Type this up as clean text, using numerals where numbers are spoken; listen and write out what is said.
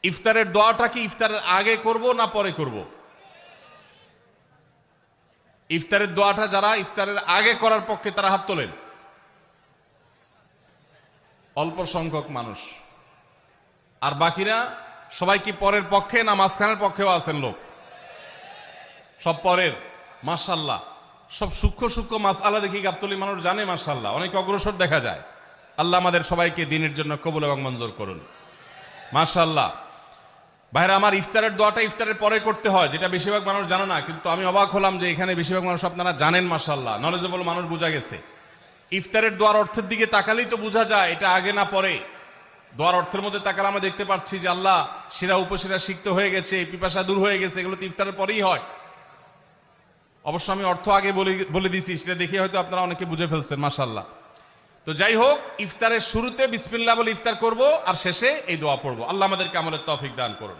ইফতারের দোয়াটা কি ইফতারের আগে করব না পরে করব? ইফতারের দোয়াটা যারা ইফতারের আগে করার পক্ষে তারা হাত তোলেন। অল্প সংখ্যক মানুষ, আর বাকিরা সবাই কি পরের পক্ষে না মাঝখানের পক্ষেও আছেন লোক? সব পরের। মাশাআল্লাহ, সব সূক্ষ্ম সূক্ষ্ম মাসআলা দেখি গাবতলী মানুষ জানে। মাশাআল্লাহ, অনেক অগ্রসর দেখা যায়। আল্লাহ আমাদের সবাইকে দ্বীনের জন্য কবুল এবং মঞ্জুর করুন। মাশাআল্লাহ। ভাইরা আমার, ইফতারের দোয়াটা ইফতারের পরে করতে হয়, যেটা বেশিরভাগ মানুষ জানে না, কিন্তু আমি অবাক হলাম যে এখানে বেশিরভাগ মানুষ আপনারা জানেন। মাশাআল্লাহ, নলেজেবল মানুষ, বোঝা গেছে। ইফতারের দোয়ার অর্থের দিকে তাকালেই তো বোঝা যায় এটা আগে না পরে। দোয়ার অর্থের মধ্যে তাকালে আমরা দেখতে পাচ্ছি যে আল্লাহ শিরা উপশিরা সিক্ত হয়ে গেছে, পিপাসা দূর হয়ে গেছে, এগুলো তো ইফতারের পরেই হয়। অবশ্য আমি অর্থ আগে বলে দিছি, সেটা দেখে হয়তো আপনারা অনেকে বুঝে ফেলছেন। মাশাআল্লাহ। তো যাই হোক, ইফতারের শুরুতে বিসমিল্লাহ বলে ইফতার করব, আর শেষে এই দোয়া পড়বো। আল্লাহ আমাদেরকে আমলের তৌফিক দান করুন।